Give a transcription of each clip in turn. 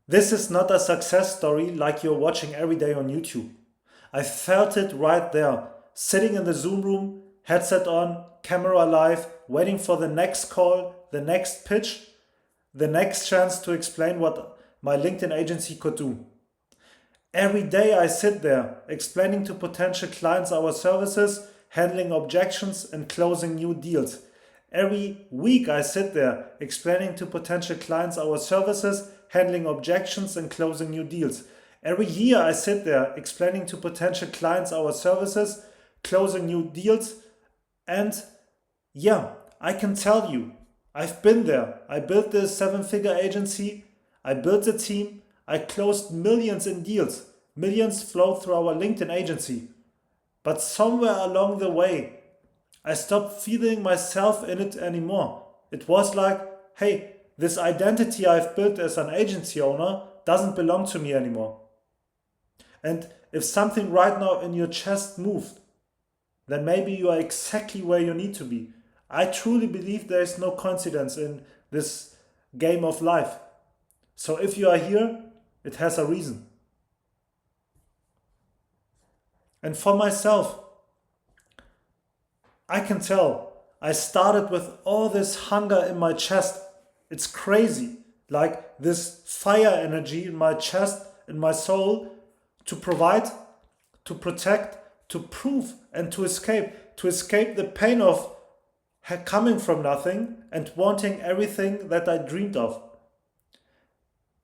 This is not a success story like you're watching every day on YouTube. I felt it right there, sitting in the Zoom room, headset on, camera live, waiting for the next call, the next pitch, the next chance to explain what my LinkedIn agency could do. Every day I sit there explaining to potential clients our services, handling objections, and closing new deals. Every week I sit there explaining to potential clients our services, handling objections, and closing new deals. Every year I sit there explaining to potential clients our services, closing new deals, and yeah, I can tell you, I've been there. I built this 7-figure agency, I built the team, I closed millions in deals. Millions flow through our LinkedIn agency. But somewhere along the way, I stopped feeling myself in it anymore. It was like, hey, this identity I've built as an agency owner doesn't belong to me anymore. And if something right now in your chest moved, then maybe you are exactly where you need to be. I truly believe there is no coincidence in this game of life. So if you are here, it has a reason. And for myself, I can tell I started with all this hunger in my chest. It's crazy. Like this fire energy in my chest, in my soul, to provide, to protect, to prove, and to escape. To escape the pain of coming from nothing and wanting everything that I dreamed of.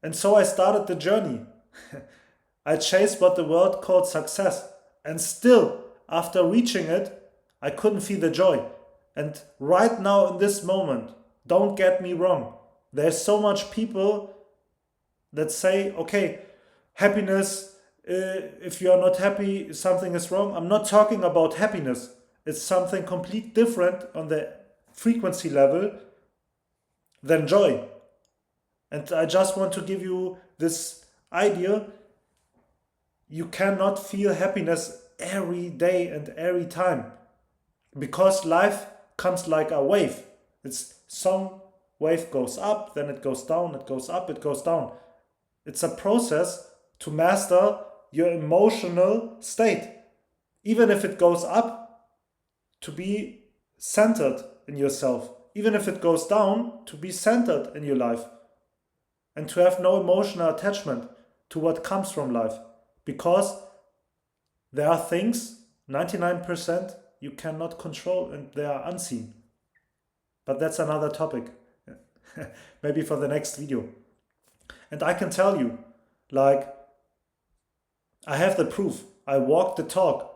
And so I started the journey. I chased what the world called success. And still, after reaching it, I couldn't feel the joy. And right now in this moment, don't get me wrong, there's so much people that say, okay, happiness, if you are not happy, something is wrong. I'm not talking about happiness. It's something completely different on the frequency level than joy. And I just want to give you this idea. You cannot feel happiness every day and every time, because life comes like a wave. It's some wave goes up, then it goes down, it goes up, it goes down. It's a process to master your emotional state. Even if it goes up, to be centered in yourself. Even if it goes down, to be centered in your life. And to have no emotional attachment to what comes from life. Because there are things, 99%, you cannot control and they are unseen. But that's another topic. Maybe for the next video. And I can tell you, like, I have the proof. I walk the talk.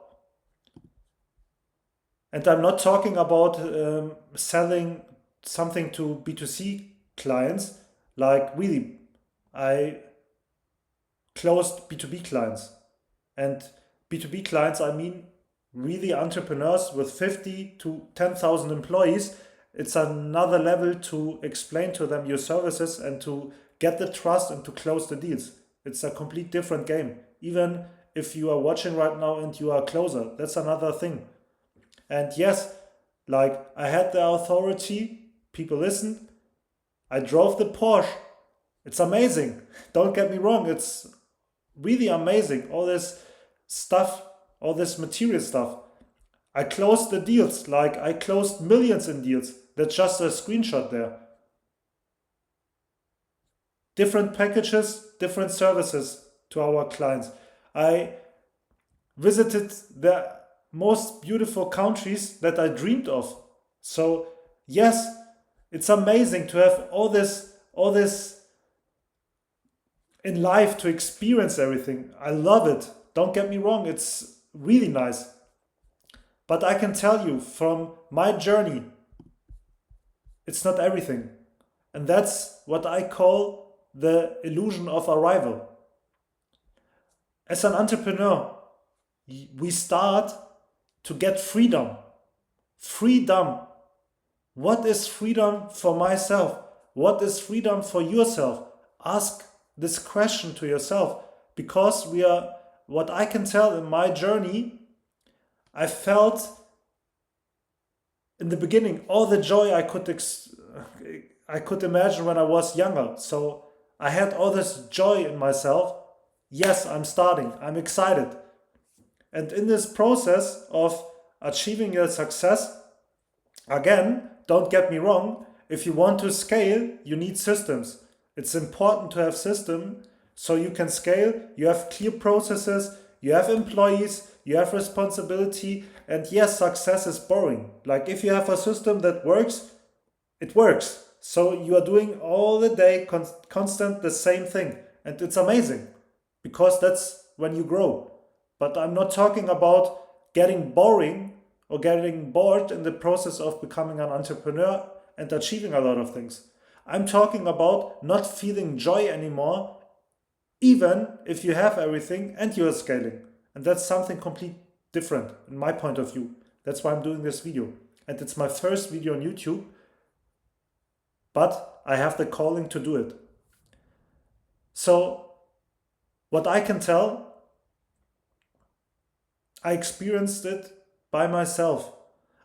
And I'm not talking about selling something to B2C clients. Like, really, I closed B2B clients. And B2B clients, I mean really entrepreneurs with 50 to 10,000 employees. It's another level to explain to them your services and to get the trust and to close the deals. It's a complete different game. Even if you are watching right now and you are a closer, that's another thing. And yes, like I had the authority, people listened, I drove the Porsche. It's amazing. Don't get me wrong, it's really amazing. All this stuff, all this material stuff. I closed the deals, like I closed millions in deals. That's just a screenshot there. Different packages, different services to our clients. I visited the most beautiful countries that I dreamed of. So yes, it's amazing to have all this in life, to experience everything. I love it. Don't get me wrong, it's really nice. But I can tell you from my journey, it's not everything. And that's what I call the illusion of arrival. As an entrepreneur, we start to get freedom. Freedom. What is freedom for myself? What is freedom for yourself? Ask this question to yourself, because what I can tell in my journey, I felt in the beginning all the joy I could imagine when I was younger. So I had all this joy in myself. Yes, I'm starting. I'm excited. And in this process of achieving your success, again, don't get me wrong, if you want to scale, you need systems. It's important to have system so you can scale. You have clear processes, you have employees, you have responsibility, and yes, success is boring. Like if you have a system that works, it works. So you are doing all the day constant the same thing, and it's amazing because that's when you grow. But I'm not talking about getting boring or getting bored in the process of becoming an entrepreneur and achieving a lot of things. I'm talking about not feeling joy anymore, even if you have everything and you are scaling. And that's something completely different in my point of view. That's why I'm doing this video. And it's my first video on YouTube, but I have the calling to do it. So, what I can tell, I experienced it by myself.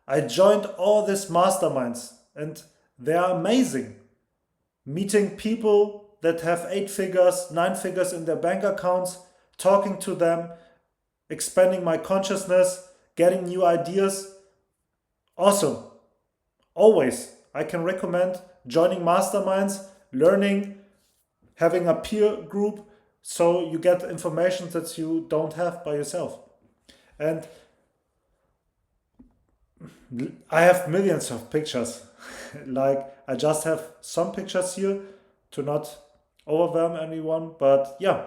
I joined all these masterminds and they are amazing. Meeting people that have 8 figures, 9 figures in their bank accounts, talking to them, expanding my consciousness, getting new ideas. Awesome. Always. I can recommend joining masterminds, learning, having a peer group so you get information that you don't have by yourself. And I have millions of pictures. Like I just have some pictures here to not overwhelm anyone. But yeah,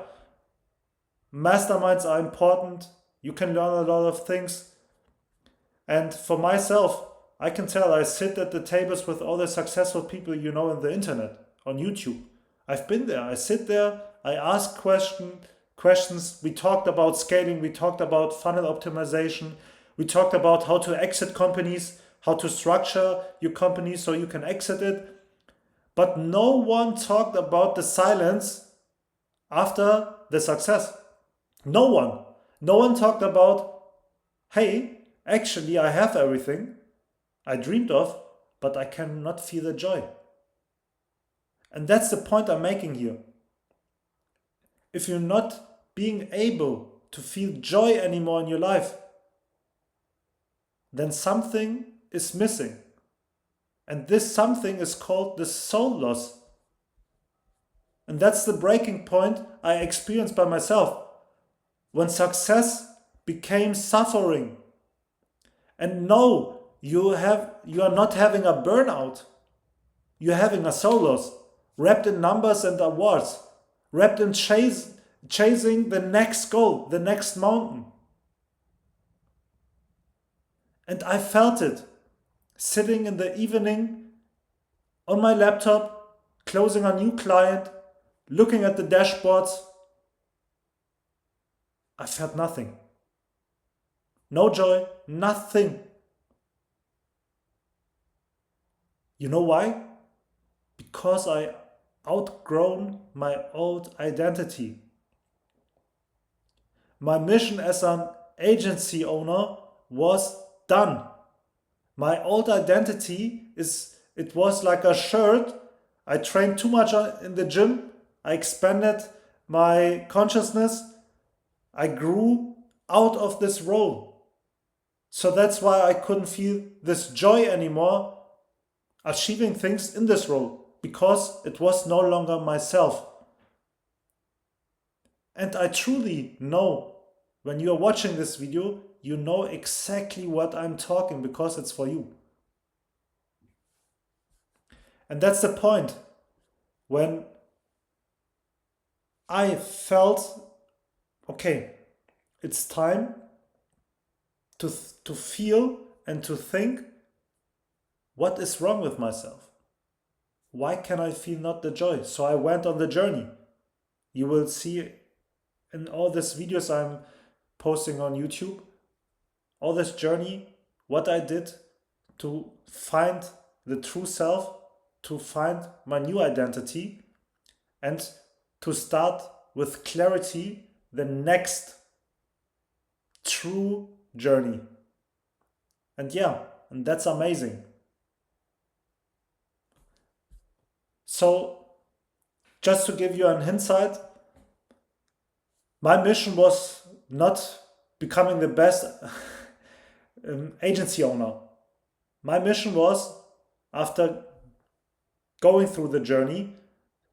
masterminds are important. You can learn a lot of things. And for myself, I can tell I sit at the tables with all the successful people you know on the internet, on YouTube. I've been there. I sit there. I ask questions. We talked about scaling. We talked about funnel optimization. We talked about how to exit companies, how to structure your company so you can exit it. But no one talked about the silence after the success. No one. No one talked about, hey, actually I have everything I dreamed of, but I cannot feel the joy. And that's the point I'm making here. If you're not being able to feel joy anymore in your life, then something is missing. And this something is called the soul loss. And that's the breaking point I experienced by myself. When success became suffering. And no, you are not having a burnout. You're having a soul loss, wrapped in numbers and awards, wrapped in chasing the next goal, the next mountain. And I felt it, sitting in the evening on my laptop, closing a new client, looking at the dashboards. I felt nothing. No joy, nothing. You know why? Because I outgrown my old identity. My mission as an agency owner was done. My old identity it was like a shirt. I trained too much in the gym. I expanded my consciousness. I grew out of this role. So that's why I couldn't feel this joy anymore achieving things in this role, because it was no longer myself. And I truly know, when you are watching this video, you know exactly what I'm talking, because it's for you. And that's the point. When I felt, okay, it's time to feel and to think, what is wrong with myself? Why can I feel not the joy? So I went on the journey. You will see in all these videos I'm posting on YouTube, all this journey, what I did to find the true self, to find my new identity, and to start with clarity the next true journey. And yeah, and that's amazing. So just to give you an insight, my mission was not becoming the best agency owner. My mission was, after going through the journey,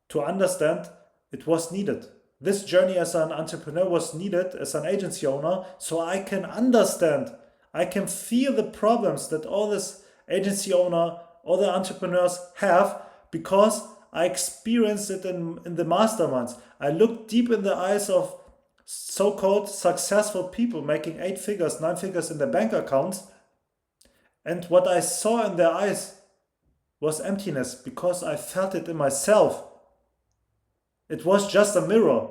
to understand it was needed. This journey as an entrepreneur was needed as an agency owner, so I can understand, I can feel the problems that all this agency owner, all the entrepreneurs have, because I experienced it in the masterminds. I looked deep in the eyes of so-called successful people making 8 figures, 9 figures in their bank accounts, and what I saw in their eyes was emptiness, because I felt it in myself. It was just a mirror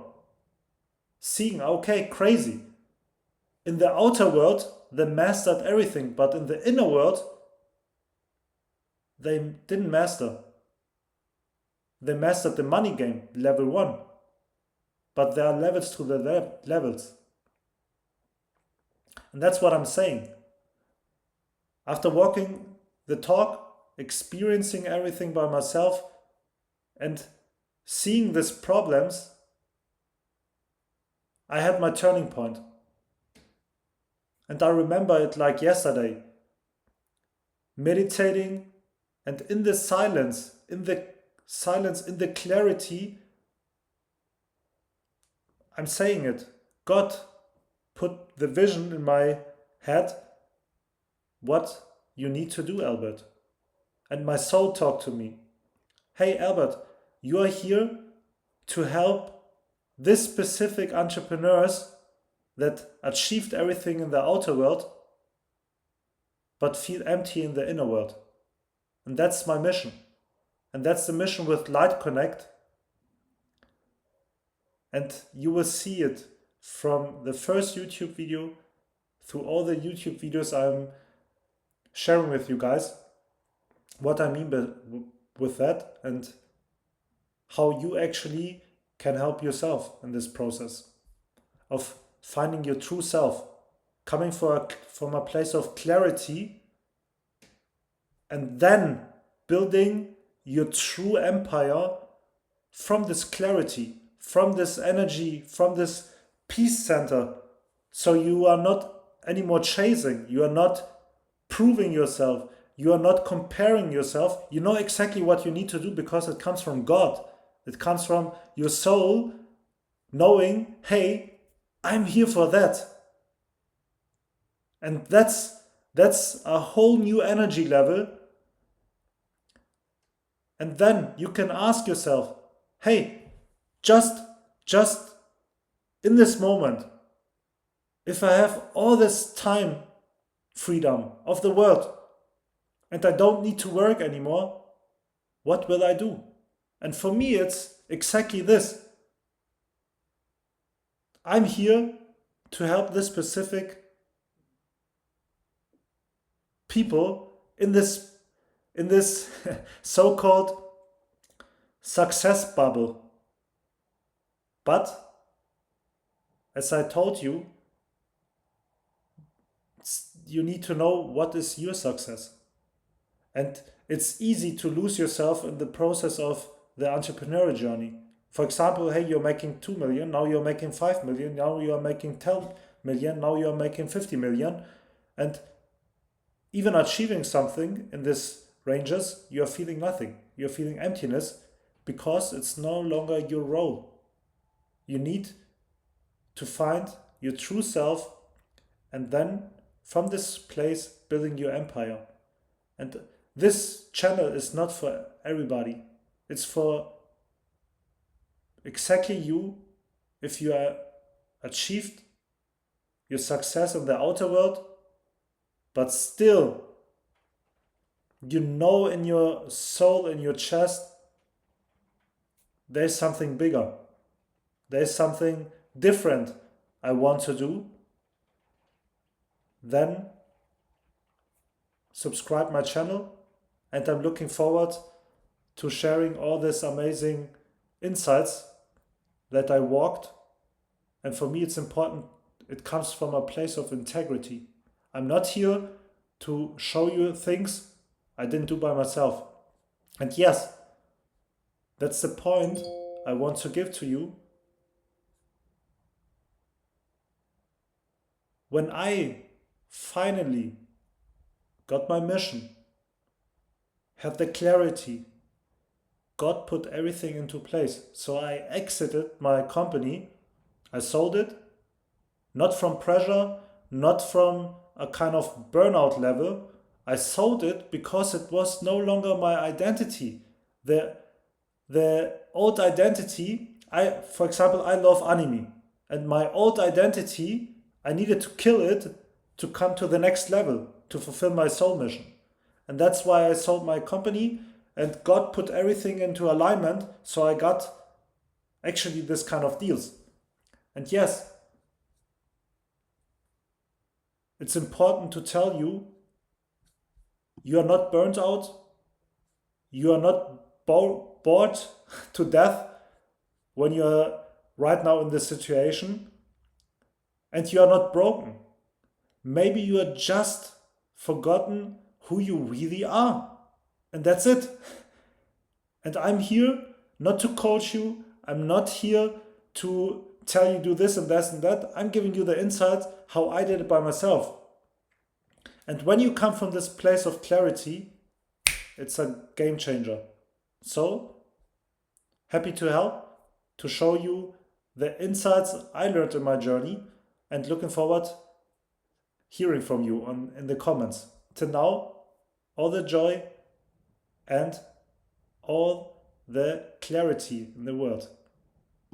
seeing, okay, crazy. In the outer world, they mastered everything, but in the inner world, they didn't master. They mastered the money game, level 1. But there are levels to the levels. And that's what I'm saying. After walking the talk, experiencing everything by myself, and seeing these problems, I had my turning point. And I remember it like yesterday. Meditating, and in the silence, in the clarity, I'm saying it. God put the vision in my head. What you need to do, Albert. And my soul talked to me. Hey, Albert, you are here to help this specific entrepreneurs that achieved everything in the outer world, but feel empty in the inner world. And that's my mission. And that's the mission with Light Connect. And you will see it from the first YouTube video through all the YouTube videos I'm sharing with you guys, what I mean with that, and how you actually can help yourself in this process of finding your true self, coming from a place of clarity, and then building your true empire from this clarity, from this energy, from this peace center. So you are not anymore chasing, you are not proving yourself, you are not comparing yourself. You know exactly what you need to do because it comes from God. It comes from your soul knowing, hey, I'm here for that. And that's a whole new energy level. And then you can ask yourself, hey, just in this moment, if I have all this time freedom of the world and I don't need to work anymore, what will I do? And for me, it's exactly this. I'm here to help this specific people in this so-called success bubble. But as I told you, you need to know what is your success. And it's easy to lose yourself in the process of the entrepreneurial journey. For example, hey, you're making 2 million, now you're making 5 million, now you're making 10 million, now you're making 50 million. And even achieving something in these ranges, you're feeling nothing. You're feeling emptiness because it's no longer your role. You need to find your true self and then from this place building your empire. And this channel is not for everybody. It's for exactly you. If you are achieved your success in the outer world, but still you know in your soul, in your chest, there's something bigger. There's something different I want to do. Then subscribe my channel, and I'm looking forward to sharing all these amazing insights that I walked. And for me, it's important. It comes from a place of integrity. I'm not here to show you things I didn't do by myself. And yes, that's the point I want to give to you. When I finally got my mission, had the clarity, God put everything into place. So I exited my company. I sold it, not from pressure, not from a kind of burnout level. I sold it because it was no longer my identity. The old identity, for example, I love anime. And my old identity, I needed to kill it to come to the next level, to fulfill my soul mission. And that's why I sold my company, and God put everything into alignment, so I got actually this kind of deals. And yes, it's important to tell you, you are not burnt out, you are not bored to death when you are right now in this situation, and you are not broken. Maybe you are just forgotten who you really are. And that's it. And I'm here not to coach you. I'm not here to tell you do this and this and that. I'm giving you the insights how I did it by myself. And when you come from this place of clarity, it's a game changer. So, happy to help, to show you the insights I learned in my journey, and looking forward hearing from you in the comments. Till now, all the joy and all the clarity in the world.